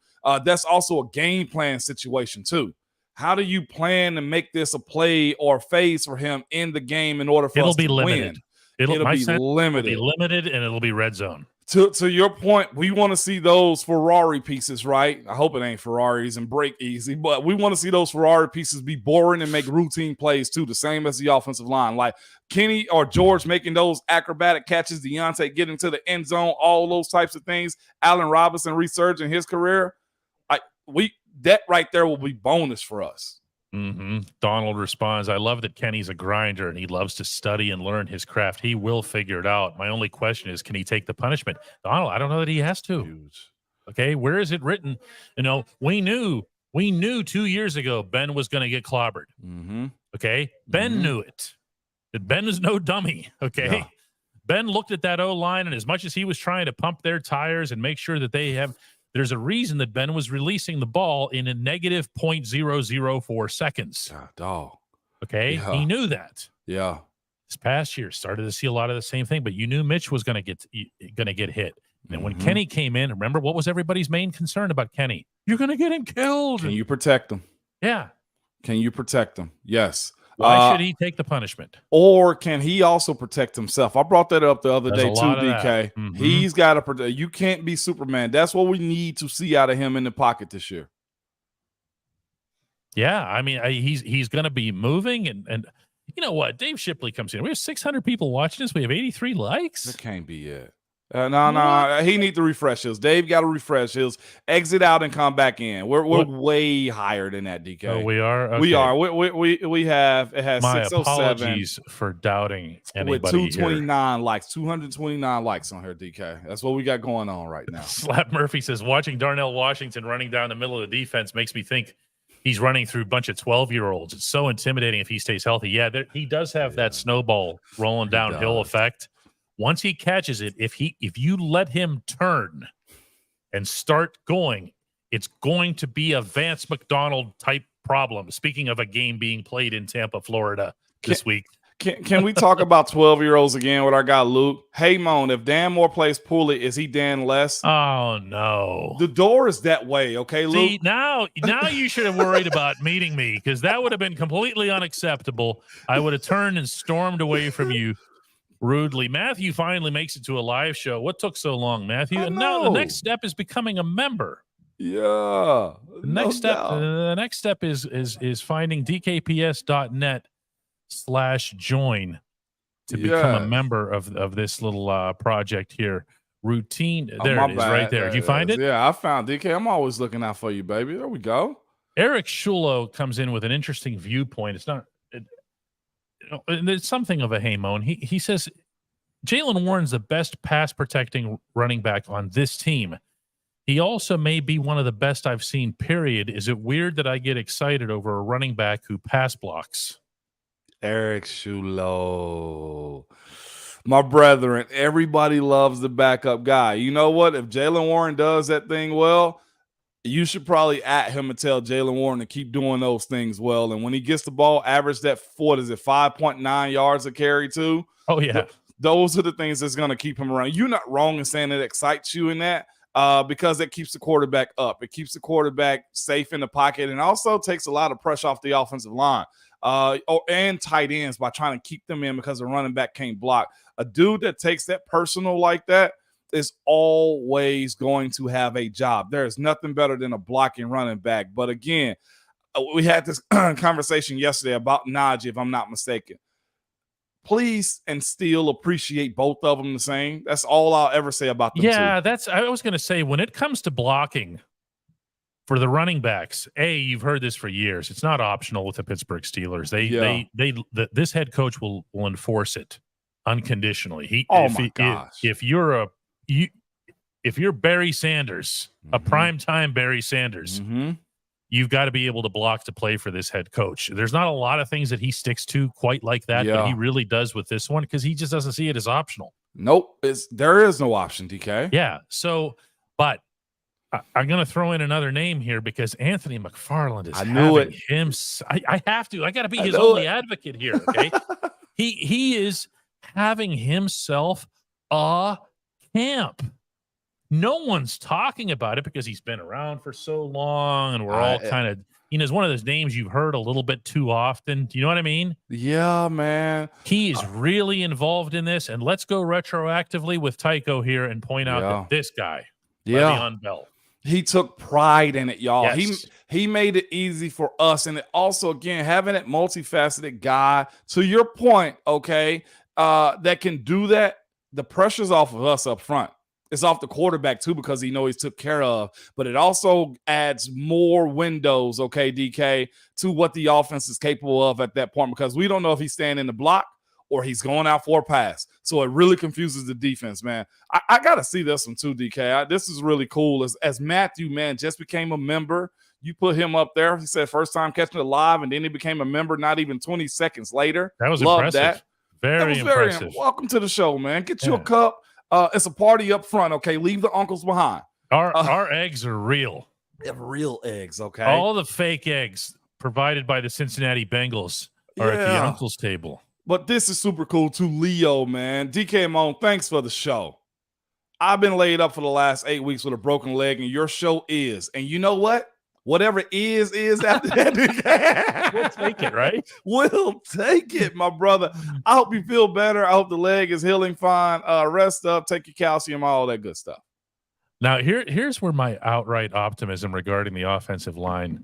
That's also a game plan situation too. How do you plan to make this a play or phase for him in the game in order for us to win? It'll be limited. It'll be limited, and it'll be red zone. To your point, we want to see those Ferrari pieces, right? I hope it ain't Ferraris and break easy, but we want to see those Ferrari pieces be boring and make routine plays too, the same as the offensive line. Like Kenny or George making those acrobatic catches, Deontay getting to the end zone, all those types of things. Allen Robinson resurging his career. That right there will be bonus for us. Mm-hmm. Donald responds, I love that Kenny's a grinder and he loves to study and learn his craft. He will figure it out. My only question is, can he take the punishment? Donald, I don't know that he has to. Huge. Okay, where is it written? You know, we knew 2 years ago Ben was going to get clobbered. Mm-hmm. Okay, Ben knew it. That Ben is no dummy. Okay, yeah. Ben looked at that O-line, and as much as he was trying to pump their tires and make sure that they have – there's a reason that Ben was releasing the ball in a negative 0.004 seconds. Dog. Okay, yeah. He knew that. Yeah. This past year started to see a lot of the same thing, but you knew Mitch was going to get hit. And when Kenny came in, remember what was everybody's main concern about Kenny? You're going to get him killed. Can you protect him? Yeah. Can you protect him? Yes. Why should he take the punishment? Or can he also protect himself? I brought that up the other day too, DK. He's got to protect. You can't be Superman. That's what we need to see out of him in the pocket this year. Yeah, I mean, he's going to be moving, and you know what? Dave Shipley comes in. We have 600 people watching this. We have 83 likes. That can't be it. No. He needs to refresh his. Dave got to refresh his. Exit out and come back in. We're way higher than that, DK. Oh, we are. Okay. We are. We have. It has my 607 apologies for doubting anybody. With 229 likes, 229 likes on here, DK. That's what we got going on right now. Slap Murphy says watching Darnell Washington running down the middle of the defense makes me think he's running through a bunch of 12-year-olds. It's so intimidating if he stays healthy. Yeah, he does have that snowball rolling downhill effect. Once he catches it, if you let him turn and start going, it's going to be a Vance McDonald type problem. Speaking of a game being played in Tampa, Florida this week. Can we talk about 12-year-olds again with our guy Luke? Hey, Moan, if Dan Moore plays poorly, is he Dan less? Oh, no. The door is that way, okay, Luke? See, now you should have worried about meeting me, because that would have been completely unacceptable. I would have turned and stormed away from you rudely. Matthew finally makes it to a live show. What took so long, Matthew? I And now the know. next step is becoming a member. Yeah. The next step is finding dkps.net/join to become a member of this little project here. Routine. There it is, right there. Did you find it? Yeah, I found DK. I'm always looking out for you, baby. There we go. Eric Shulo comes in with an interesting viewpoint. It's not. There's something of a hey-moan. He says Jaylen Warren's the best pass protecting running back on this team. He also may be one of the best I've seen, period. Is it weird that I get excited over a running back who pass blocks? Eric Shulo. My brethren, everybody loves the backup guy. You know what? If Jaylen Warren does that thing well, you should probably at him and tell Jaylen Warren to keep doing those things well. And when he gets the ball, average that 5.9 yards a carry too. Oh, yeah. Those are the things that's going to keep him around. You're not wrong in saying it excites you in that because it keeps the quarterback up. It keeps the quarterback safe in the pocket and also takes a lot of pressure off the offensive line and tight ends by trying to keep them in because the running back can't block. A dude that takes that personal like that is always going to have a job. There is nothing better than a blocking running back. But again, we had this conversation yesterday about Najee, if I'm not mistaken. Please and still appreciate both of them the same. That's all I'll ever say about them. Yeah, I was going to say, when it comes to blocking for the running backs, you've heard this for years. It's not optional with the Pittsburgh Steelers. This head coach will enforce it unconditionally. If you're Barry Sanders, a primetime Barry Sanders, you've got to be able to block to play for this head coach. There's not a lot of things that he sticks to quite like that, but he really does with this one because he just doesn't see it as optional. Nope. There is no option, DK. Yeah. So, but I'm going to throw in another name here because Anthony McFarland is I have to. I got to be his only advocate here, okay? He is having himself a camp. No one's talking about it because he's been around for so long and we're all kind of, he's one of those names you've heard a little bit too often. Do you know what I mean? Yeah, man. He is really involved in this. And let's go retroactively with Tycho here and point out that this guy, Le'Veon Bell, he took pride in it, y'all. Yes. He made it easy for us. And it also, again, having that multifaceted guy, to your point, okay, that can do that, the pressure's off of us up front. It's off the quarterback, too, because he knows he's took care of. But it also adds more windows, okay, DK, to what the offense is capable of at that point because we don't know if he's staying in the block or he's going out for a pass. So it really confuses the defense, man. I got to see this one, too, DK. This is really cool. As Matthew, man, just became a member. You put him up there. He said first time catching it live, and then he became a member not even 20 seconds later. That was impressive. That. Very impressive. Welcome to the show, man. Get you a cup. It's a party up front, okay? Leave the uncles behind. Our eggs are real. They have real eggs, okay? All the fake eggs provided by the Cincinnati Bengals are at the uncle's table. But this is super cool too, Leo, man. DK Moan, thanks for the show. I've been laid up for the last 8 weeks with a broken leg, and your show is. And you know what? Whatever is after that. We'll take it, right? We'll take it, my brother. I hope you feel better. I hope the leg is healing fine. Rest up, take your calcium, all that good stuff. Now, here's where my outright optimism regarding the offensive line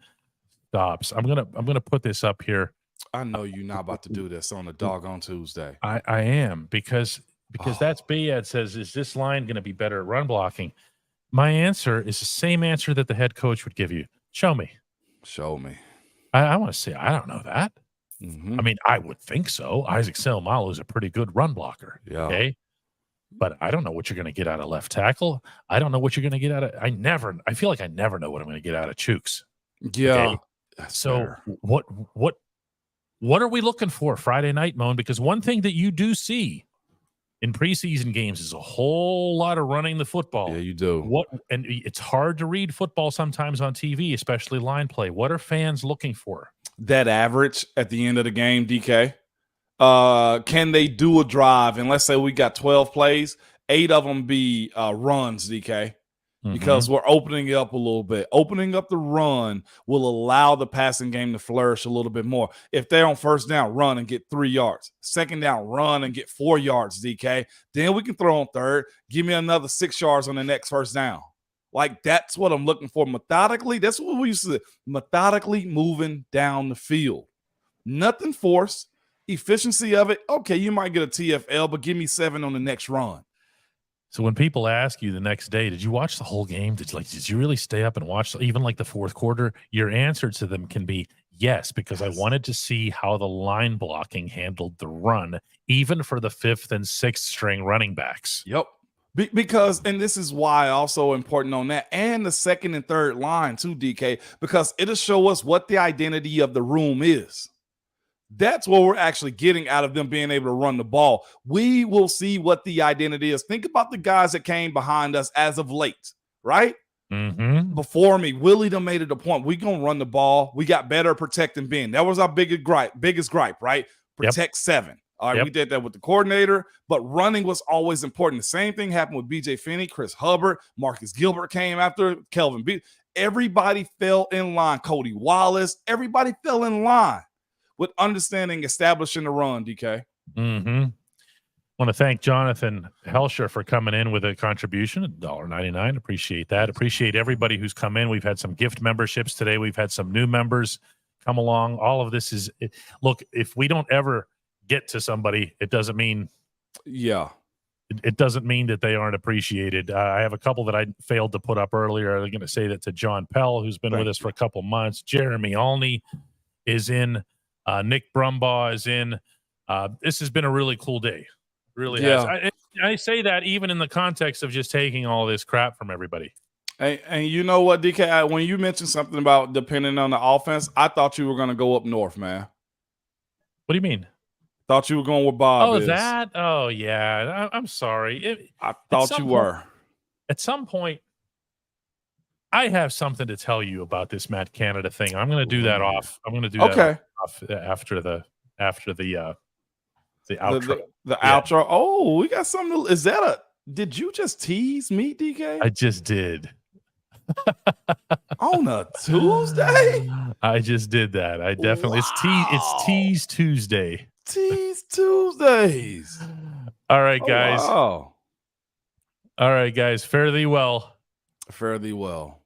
stops. I'm gonna put this up here. I know you're not about to do this on a doggone Tuesday. I am because that's Bayad says, is this line going to be better at run blocking? My answer is the same answer that the head coach would give you. Show me. I want to say, I don't know that. I mean, I would think so. Isaac Seumalo is a pretty good run blocker. Yeah. Okay. But I don't know what you're going to get out of left tackle. I don't know what you're going to get out of. I feel like I never know what I'm going to get out of Chooks. Yeah. Okay? So what are we looking for Friday night, Moan? Because one thing that you do see in preseason games is a whole lot of running the football. Yeah, you do. And it's hard to read football sometimes on TV, especially line play. What are fans looking for? That average at the end of the game, DK. Can they do a drive? And let's say we got 12 plays, 8 of them be runs, DK. because we're opening it up a little bit. Opening up the run will allow the passing game to flourish a little bit more. If they're on first down, run and get 3 yards. Second down, run and get 4 yards, DK. Then we can throw on third. Give me another 6 yards on the next first down. Like, that's what I'm looking for methodically. That's what we used to do. Methodically moving down the field. Nothing forced. Efficiency of it. Okay, you might get a TFL, but give me 7 on the next run. So when people ask you the next day, did you watch the whole game? Did you really stay up and watch even like the fourth quarter? Your answer to them can be yes, because I wanted to see how the line blocking handled the run, even for the 5th and 6th string running backs. Yep. Because, and this is why also important on that, and the 2nd and 3rd line too, DK, because it'll show us what the identity of the room is. That's what we're actually getting out of them being able to run the ball. We will see what the identity is. Think about the guys that came behind us as of late, right? Before me, Willie done made it a point. We're going to run the ball. We got better protecting Ben. That was our biggest gripe, right? Protect 7. All right, we did that with the coordinator, but running was always important. The same thing happened with B.J. Finney, Chris Hubbard, Marcus Gilbert came after, Kelvin B. Everybody fell in line. Cody Wallace, everybody fell in line with understanding, establishing the run, DK. Want to thank Jonathan Helsher for coming in with a contribution, $1.99. Appreciate that. Appreciate everybody who's come in. We've had some gift memberships today. We've had some new members come along. All of this is, look, if we don't ever get to somebody, it doesn't mean, it doesn't mean that they aren't appreciated. I have a couple that I failed to put up earlier. I'm going to say that to John Pell, who's been with us for a couple months. Jeremy Alney is in. Nick Brumbaugh is in. This has been a really cool day. Really has. I say that even in the context of just taking all this crap from everybody. And you know what, DK? When you mentioned something about depending on the offense, I thought you were going to go up north, man. What do you mean? Thought you were going with Bob. Oh, that? Oh, yeah. I'm sorry. I thought you were. At some point, I have something to tell you about this Matt Canada thing. I'm going to do that off. I'm going to do that off after the outro. The outro. Oh, we got something. Is that a? Did you just tease me, DK? I just did. On a Tuesday? I just did that. I definitely. It's Tease Tuesday. Tease Tuesdays. All right, guys. Wow. All right, guys. Fare thee well. Fare thee well.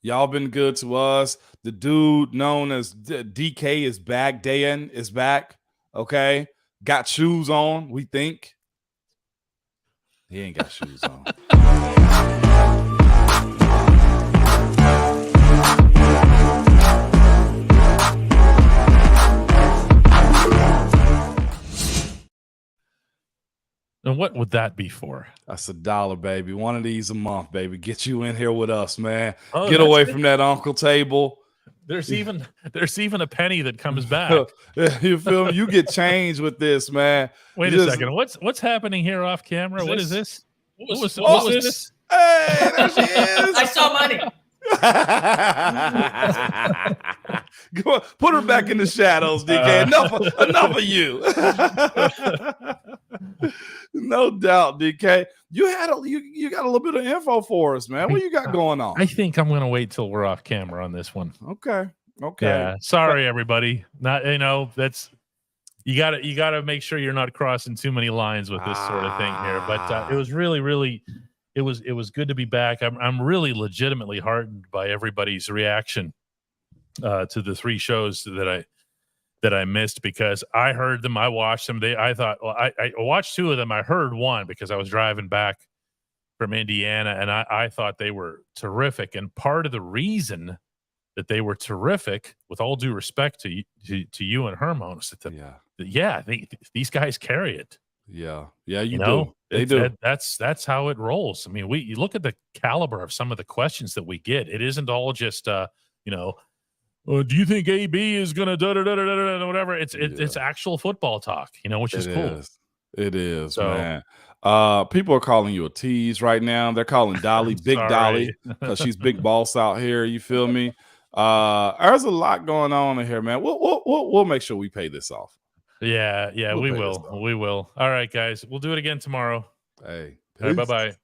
Y'all been good to us. The dude known as DK is back. Dejan is back. Okay. Got shoes on, we think. He ain't got shoes on. And what would that be for? That's $1, baby. One of these a month, baby. Get you in here with us, man. Oh, get away from that uncle table. There's even a penny that comes back. You feel me? You get change with this, man. Wait a second. What's happening here off camera? What is this? What was this? Hey, there she is. I saw money. Go on, put her back in the shadows, DK. Enough of you. No doubt, DK. You got a little bit of info for us, man. What you got going on? I think I'm gonna wait till we're off camera on this one. Okay. Yeah. Sorry, everybody. Not that's you gotta make sure you're not crossing too many lines with this sort of thing here. But it was really it was good to be back. I'm really legitimately heartened by everybody's reaction to the 3 shows that I missed, because I heard them, I watched them. I watched 2 of them. I heard one because I was driving back from Indiana, and I thought they were terrific. And part of the reason that they were terrific, with all due respect to you and Hermon, is that these guys carry it. Yeah, you know, they do. That's how it rolls. I mean, you look at the caliber of some of the questions that we get. It isn't all just do you think AB is gonna whatever? It's actual football talk, which is cool. It is, man. People are calling you a tease right now. They're calling Dolly Big Dolly because she's big boss out here. You feel me? There's a lot going on in here, man. We'll make sure we pay this off. Yeah, we will. We will. All right, guys. We'll do it again tomorrow. Hey, bye-bye.